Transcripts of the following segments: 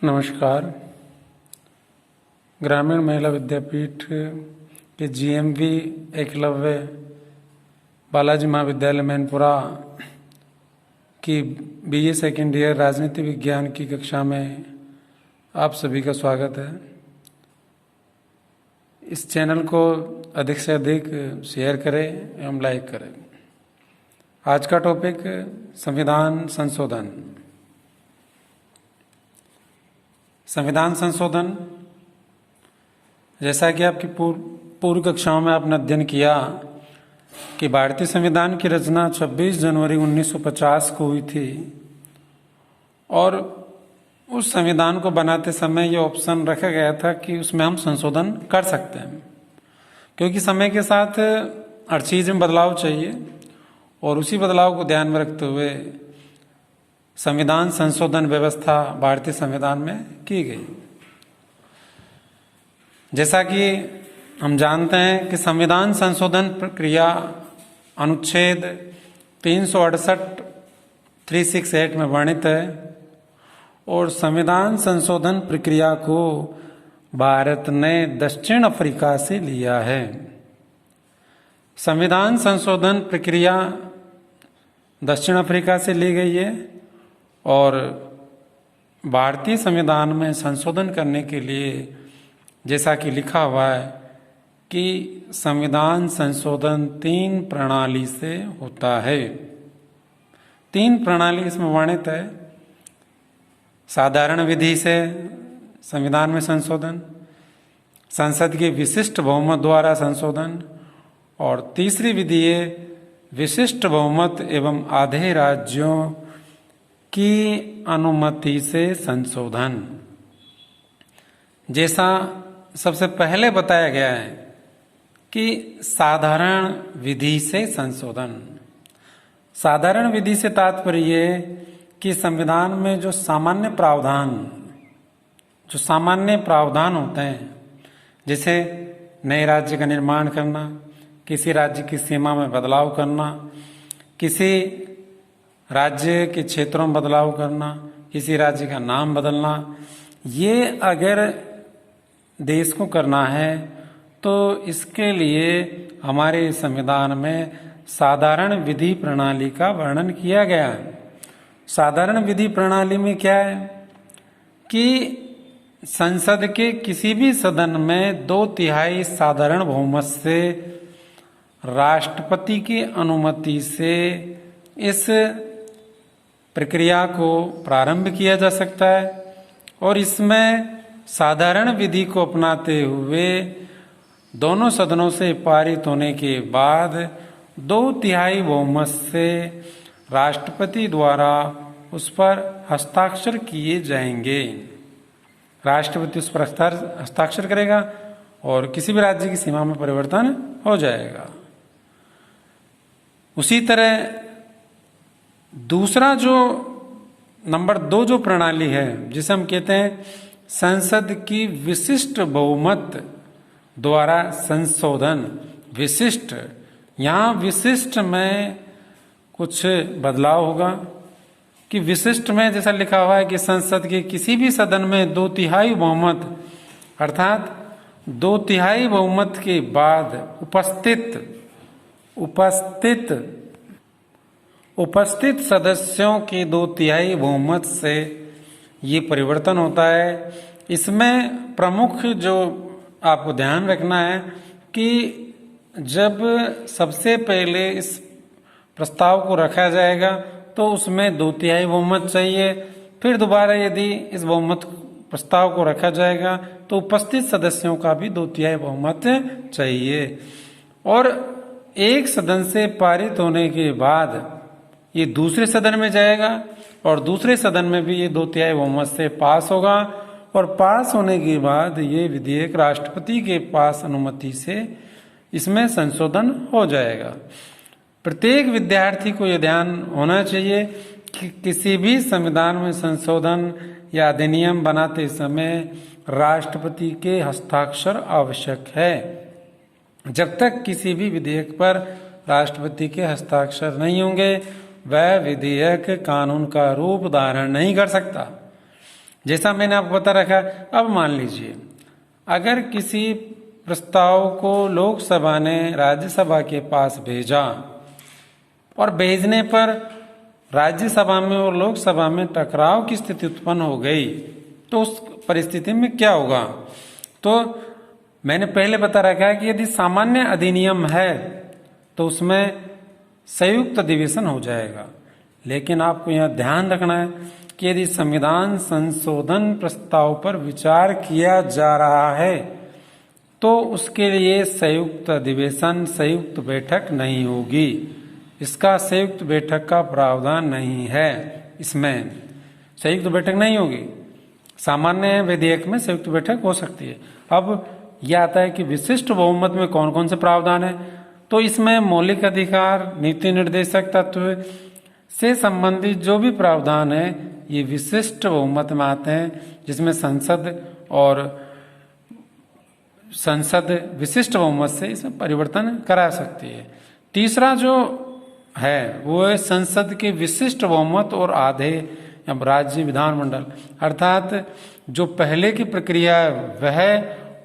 नमस्कार। ग्रामीण महिला विद्यापीठ के जीएमवी एकलव्य बालाजी महाविद्यालय मैनपुरा की बीए सेकेंड ईयर राजनीति विज्ञान की कक्षा में आप सभी का स्वागत है। इस चैनल को अधिक से अधिक शेयर करें एवं लाइक करें। आज का टॉपिक संविधान संशोधन। संविधान संशोधन, जैसा कि आपकी पूर्व कक्षाओं में आपने अध्ययन किया कि भारतीय संविधान की रचना 26 जनवरी 1950 को हुई थी और उस संविधान को बनाते समय ये ऑप्शन रखा गया था कि उसमें हम संशोधन कर सकते हैं, क्योंकि समय के साथ हर चीज़ में बदलाव चाहिए और उसी बदलाव को ध्यान में रखते हुए संविधान संशोधन व्यवस्था भारतीय संविधान में की गई। जैसा कि हम जानते हैं कि संविधान संशोधन प्रक्रिया अनुच्छेद 368 में वर्णित है और संविधान संशोधन प्रक्रिया को भारत ने दक्षिण अफ्रीका से लिया है। संविधान संशोधन प्रक्रिया दक्षिण अफ्रीका से ली गई है और भारतीय संविधान में संशोधन करने के लिए जैसा कि लिखा हुआ है कि संविधान संशोधन 3 प्रणाली से होता है। 3 प्रणाली इसमें वर्णित है। साधारण विधि से संविधान में संशोधन, संसद के विशिष्ट बहुमत द्वारा संशोधन और तीसरी विधि है विशिष्ट बहुमत एवं आधे राज्यों की अनुमति से संशोधन। जैसा सबसे पहले बताया गया है कि साधारण विधि से संशोधन। साधारण विधि से तात्पर्य है कि संविधान में जो सामान्य प्रावधान होते हैं, जैसे नए राज्य का निर्माण करना, किसी राज्य की सीमा में बदलाव करना, किसी राज्य के क्षेत्रों में बदलाव करना, किसी राज्य का नाम बदलना, ये अगर देश को करना है तो इसके लिए हमारे संविधान में साधारण विधि प्रणाली का वर्णन किया गया है। साधारण विधि प्रणाली में क्या है कि संसद के किसी भी सदन में 2/3 साधारण बहुमत से राष्ट्रपति की अनुमति से इस प्रक्रिया को प्रारंभ किया जा सकता है और इसमें साधारण विधि को अपनाते हुए दोनों सदनों से पारित होने के बाद 2/3 बहुमत से राष्ट्रपति द्वारा उस पर हस्ताक्षर किए जाएंगे। राष्ट्रपति उस पर हस्ताक्षर करेगा और किसी भी राज्य की सीमा में परिवर्तन हो जाएगा। उसी तरह दूसरा जो नंबर 2 जो प्रणाली है, जिसे हम कहते हैं संसद की विशिष्ट बहुमत द्वारा संशोधन। विशिष्ट, यहाँ विशिष्ट में कुछ बदलाव होगा कि विशिष्ट में जैसा लिखा हुआ है कि संसद के किसी भी सदन में 2/3 बहुमत अर्थात 2/3 बहुमत के बाद उपस्थित सदस्यों के 2/3 बहुमत से ये परिवर्तन होता है। इसमें प्रमुख जो आपको ध्यान रखना है कि जब सबसे पहले इस प्रस्ताव को रखा जाएगा तो उसमें 2/3 बहुमत चाहिए। फिर दोबारा यदि इस बहुमत प्रस्ताव को रखा जाएगा तो उपस्थित सदस्यों का भी 2/3 बहुमत चाहिए और एक सदन से पारित होने के बाद ये दूसरे सदन में जाएगा और दूसरे सदन में भी ये 2/3 बहुमत से पास होगा और पास होने के बाद ये विधेयक राष्ट्रपति के पास अनुमति से इसमें संशोधन हो जाएगा। प्रत्येक विद्यार्थी को यह ध्यान होना चाहिए कि किसी भी संविधान में संशोधन या अधिनियम बनाते समय राष्ट्रपति के हस्ताक्षर आवश्यक है। जब तक किसी भी विधेयक पर राष्ट्रपति के हस्ताक्षर नहीं होंगे वह विधेयक कानून का रूप धारण नहीं कर सकता। जैसा मैंने आपको बता रखा। अब मान लीजिए अगर किसी प्रस्ताव को लोकसभा ने राज्यसभा के पास भेजा और भेजने पर राज्यसभा में और लोकसभा में टकराव की स्थिति उत्पन्न हो गई, तो उस परिस्थिति में क्या होगा? तो मैंने पहले बता रखा है कि यदि सामान्य अधिनियम है तो उसमें संयुक्त अधिवेशन हो जाएगा। लेकिन आपको यह ध्यान रखना है कि यदि संविधान संशोधन प्रस्ताव पर विचार किया जा रहा है तो उसके लिए संयुक्त अधिवेशन, संयुक्त बैठक नहीं होगी। इसका संयुक्त बैठक का प्रावधान नहीं है, इसमें संयुक्त बैठक नहीं होगी। सामान्य विधेयक में संयुक्त बैठक हो सकती है। अब यह आता है कि विशिष्ट बहुमत में कौन कौन से प्रावधान है, तो इसमें मौलिक अधिकार, नीति निर्देशक तत्व से संबंधित जो भी प्रावधान है ये विशिष्ट बहुमत में आते हैं, जिसमें संसद विशिष्ट बहुमत से इसमें परिवर्तन करा सकती है। तीसरा जो है वो है संसद के विशिष्ट बहुमत और आधे राज्य विधानमंडल, अर्थात जो पहले की प्रक्रिया है वह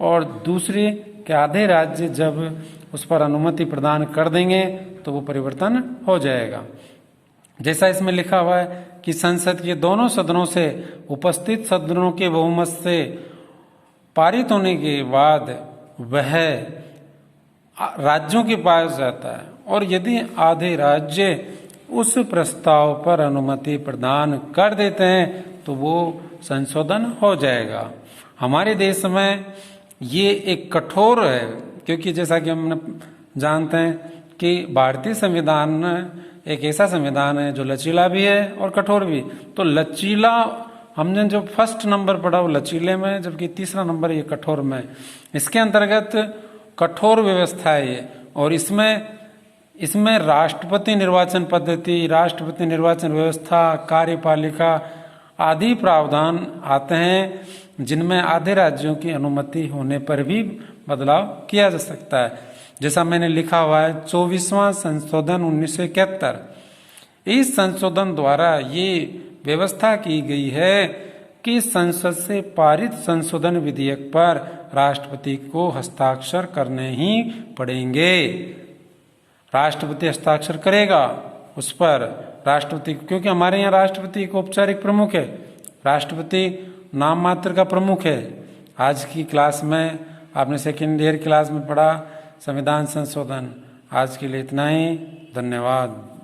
और दूसरे के आधे राज्य जब उस पर अनुमति प्रदान कर देंगे तो वो परिवर्तन हो जाएगा। जैसा इसमें लिखा हुआ है कि संसद के दोनों सदनों से उपस्थित सदनों के बहुमत से पारित होने के बाद वह राज्यों के पास जाता है, और यदि आधे राज्य उस प्रस्ताव पर अनुमति प्रदान कर देते हैं तो वो संशोधन हो जाएगा। हमारे देश में ये एक कठोर है, क्योंकि जैसा कि हम जानते हैं कि भारतीय संविधान एक ऐसा संविधान है जो लचीला भी है और कठोर भी। तो लचीला हमने जो फर्स्ट नंबर पढ़ा वो लचीले में, जबकि तीसरा नंबर ये कठोर में। इसके अंतर्गत कठोर व्यवस्था है ये, और इसमें राष्ट्रपति निर्वाचन पद्धति, राष्ट्रपति निर्वाचन व्यवस्था, कार्यपालिका आदि प्रावधान आते हैं, जिनमें आधे राज्यों की अनुमति होने पर भी बदलाव किया जा सकता है। जैसा मैंने लिखा हुआ है 24वां संशोधन 1971। इस संशोधन द्वारा ये व्यवस्था की गई है कि संसद से पारित संशोधन विधेयक पर राष्ट्रपति को हस्ताक्षर करने ही पड़ेंगे। राष्ट्रपति हस्ताक्षर करेगा उस पर राष्ट्रपति, क्योंकि हमारे यहाँ राष्ट्रपति एक औपचारिक प्रमुख है, राष्ट्रपति नाम मात्र का प्रमुख है। आज की क्लास में आपने सेकेंड ईयर क्लास में पढ़ा संविधान संशोधन। आज के लिए इतना ही, धन्यवाद।